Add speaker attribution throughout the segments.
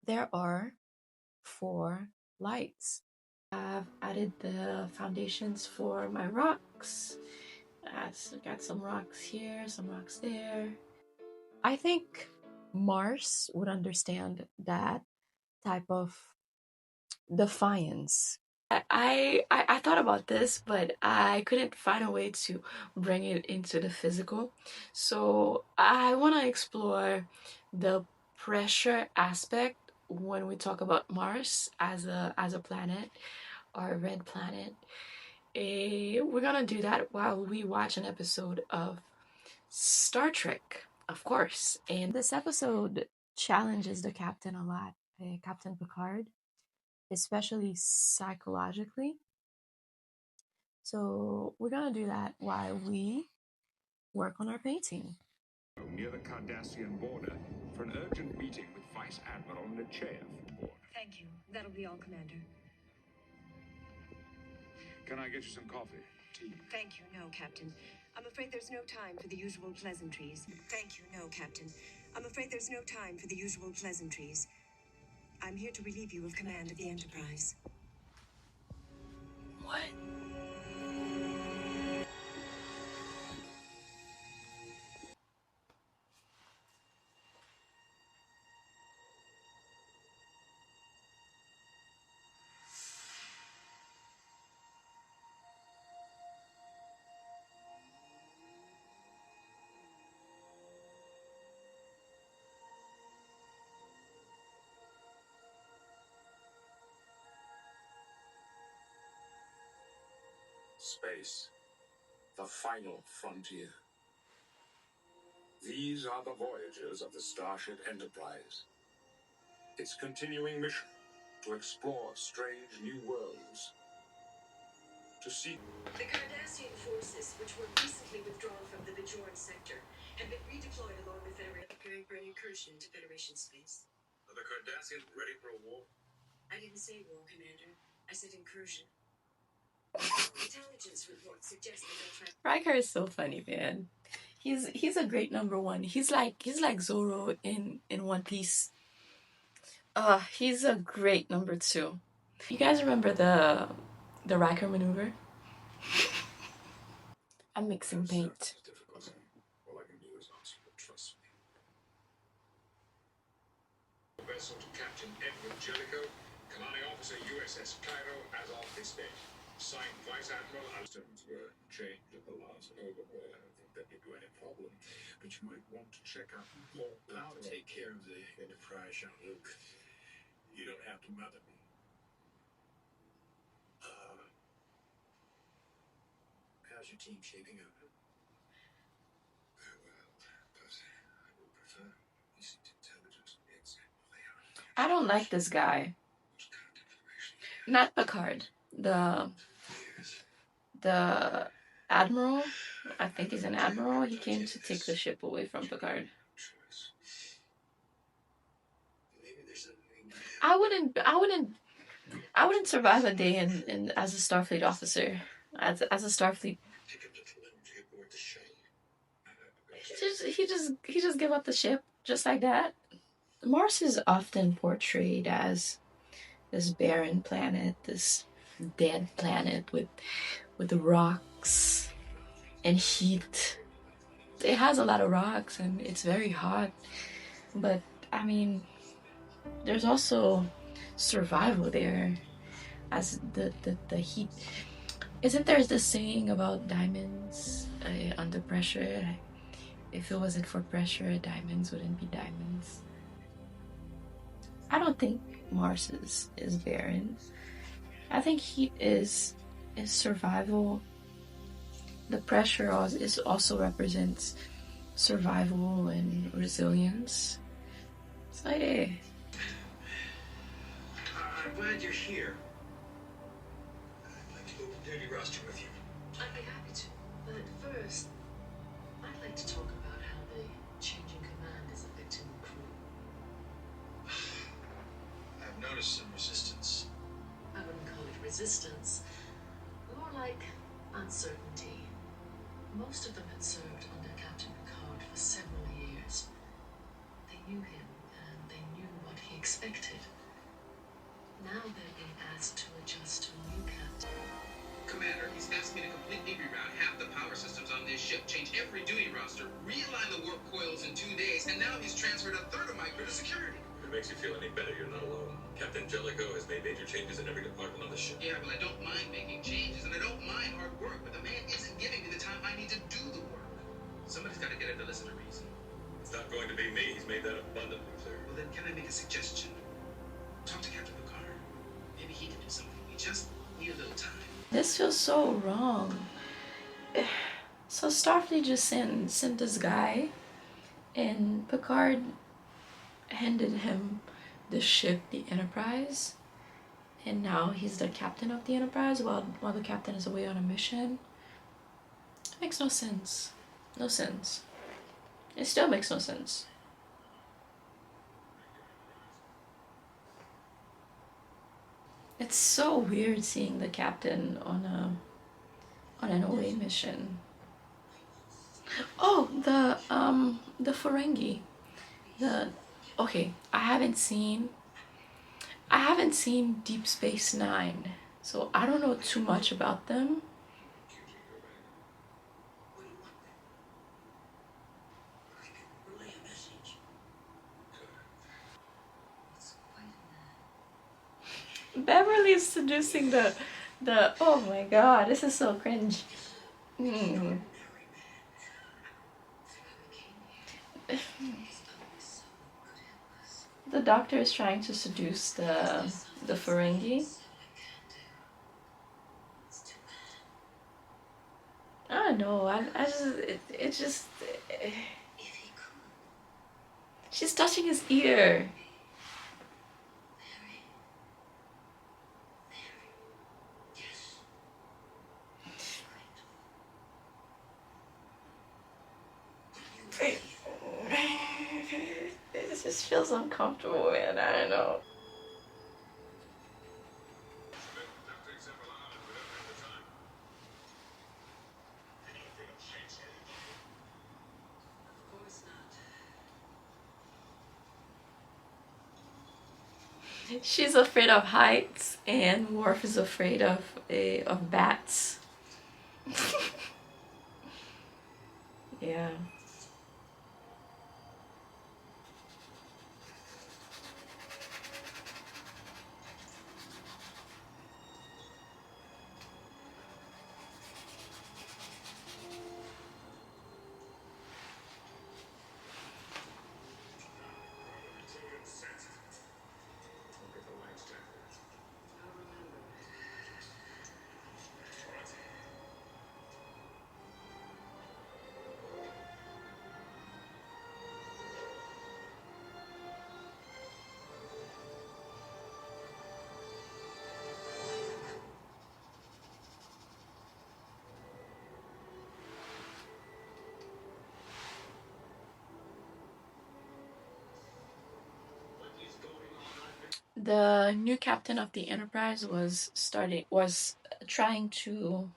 Speaker 1: there are 4 lights. I've added the foundations for my rocks. I've got some rocks here, some rocks there. I think Mars would understand that type of defiance. I thought about this, but I couldn't find a way to bring it into the physical. So I want to explore the pressure aspect when we talk about Mars as a planet or a red planet. We're gonna do that while we watch an episode of Star Trek, of course. And this episode challenges the captain a lot, Captain Picard, especially psychologically. So we're gonna do that while we work on our painting.
Speaker 2: Near the Cardassian border for an urgent meeting with Vice Admiral Nechayev.
Speaker 3: Thank you. That'll be all, Commander.
Speaker 2: Can I get you some coffee? Tea?
Speaker 3: Thank you, no, Captain. I'm afraid there's no time for the usual pleasantries. Thank you, no, Captain. I'm afraid there's no time for the usual pleasantries. I'm here to relieve you of command of the Enterprise.
Speaker 1: What?
Speaker 2: Space, the final frontier. These are the voyagers of the Starship Enterprise. Its continuing mission to explore strange new worlds. To seek
Speaker 3: The Cardassian forces, which were recently withdrawn from the Bajoran sector, have been redeployed along the Federation, preparing for an incursion into Federation space.
Speaker 2: Are the Cardassians ready for a war?
Speaker 3: I didn't say war, Commander. I said incursion. Intelligence reports suggest that
Speaker 1: Riker is so funny, man. He's a great number 1. He's like Zoro in One Piece. He's a great number 2. You guys remember the Riker maneuver? I'm mixing paint.
Speaker 2: All I can do is ask you to trust me. Vessel to Captain Edward Jellicoe, Commanding Officer USS Cairo as of this day. Signed Vice Admiral. Systems were changed at the last overhaul. I don't think that give you any problem, but you might want to check out more.
Speaker 4: I'll take care of the Enterprise, Jean-Luc. You don't have to mother me. How's your team shaping up?
Speaker 2: Well, but I would prefer decent intelligence.
Speaker 1: I don't like this guy.
Speaker 2: What kind of information?
Speaker 1: Not Picard. The admiral. I think he's an admiral. He came to take the ship away from Picard.
Speaker 4: Maybe there's something.
Speaker 1: I wouldn't survive a day in as a Starfleet officer. As a Starfleet.
Speaker 4: Pick up the telemetry aboard the shuttle.
Speaker 1: He just give up the ship just like that. Mars is often portrayed as this barren planet, this dead planet with rocks and heat. It has a lot of rocks and it's very hot, but I mean, there's also survival there, as the heat. Isn't there this saying about diamonds under pressure? If it wasn't for pressure, diamonds wouldn't be diamonds. I don't think Mars is barren. I think heat is survival. The pressure also represents survival and resilience. It's like, hey.
Speaker 4: I'm glad you're here. I'd like to go to duty roster with you.
Speaker 3: I'd be happy to, but first, I'd like to talk about how the changing command is affecting the crew.
Speaker 4: I've noticed some resistance.
Speaker 3: I wouldn't call it resistance, more like uncertainty. Most of them had served under Captain Picard for several years. They knew him, and they knew what he expected. Now they're being asked to adjust to a new captain.
Speaker 4: Commander, he's asked me to completely reroute half the power systems on this ship, change every duty roster, realign the warp coils in 2 days, and now he's transferred a third of my crew to security.
Speaker 2: If it makes you feel any better, you're not alone. Captain Jellicoe has made major changes in every department on the ship.
Speaker 4: Yeah, well, I don't mind making changes, and I don't mind hard work, but the man isn't giving me the time I need to do the work. Somebody's got to get him to listen to reason.
Speaker 2: It's not going to be me. He's made that abundantly clear.
Speaker 4: Well, then, can I make a suggestion? Talk to Captain Picard. Maybe he can do something. We just need a little time.
Speaker 1: This feels so wrong. So Starfleet just sent this guy, and Picard handed him the ship, the Enterprise, and now he's the captain of the Enterprise while the captain is away on a mission. It makes no sense. No sense. It still makes no sense. It's so weird seeing the captain on an away mission. Oh, the Ferengi. Okay, I haven't seen Deep Space Nine, so I don't know too much about them. Beverly's seducing the oh my god, this is so cringe. The doctor is trying to seduce the Ferengi. I don't know. I just she's touching his ear. It just feels uncomfortable, man. I don't know. She's afraid of heights, and Worf is afraid of bats. Yeah. The new captain of the Enterprise was trying to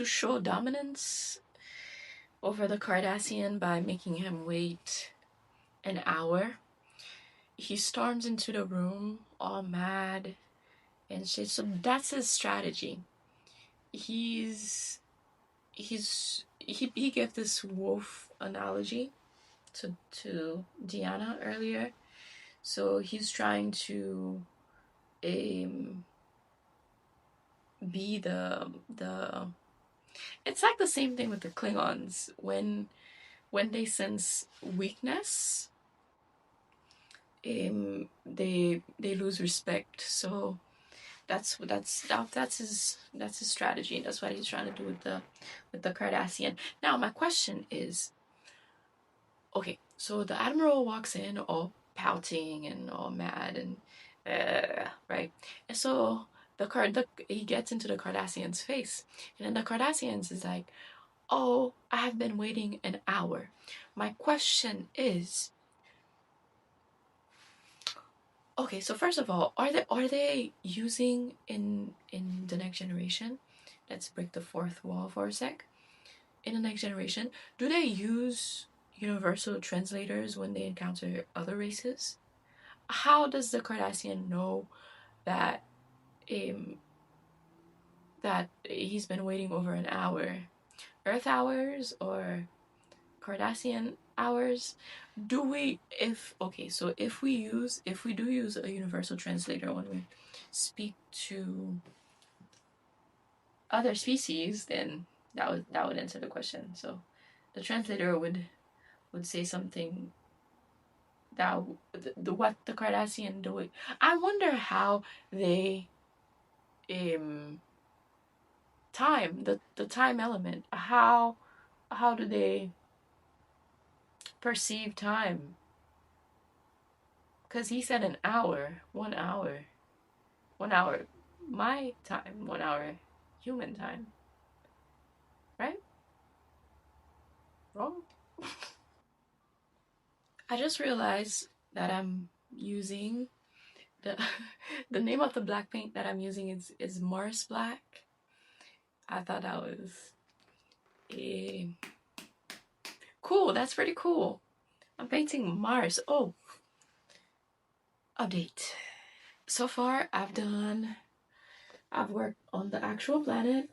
Speaker 1: show dominance over the Cardassian by making him wait an hour. He storms into the room all mad and shit. So that's his strategy. He gave this wolf analogy to Deanna earlier. So he's trying to be the it's like the same thing with the Klingons. When they sense weakness, they lose respect. So that's his strategy. That's what he's trying to do with the Cardassian. Now my question is, okay, so the Admiral walks in all pouting and all mad and right, and so he gets into the Cardassian's face, and then the Cardassians is like, oh, I have been waiting an hour. My question is, okay, so first of all, are they using in the Next Generation? Let's break the fourth wall for a sec. In the Next Generation, do they use universal translators when they encounter other races? How does the Cardassian know that that he's been waiting over an hour? Earth hours or Cardassian hours? Do we, if we do use a universal translator when we speak to other species, then that would answer the question. So the translator would say something that what the Cardassian do. I wonder how they time the time element. How do they perceive time? Because he said an hour, 1 hour, 1 hour, my time, 1 hour, human time, right? Wrong. I just realized that I'm using the the name of the black paint that I'm using is Mars Black. I thought that was cool. That's pretty cool. I'm painting Mars. Oh, update. So far, I've worked on the actual planet,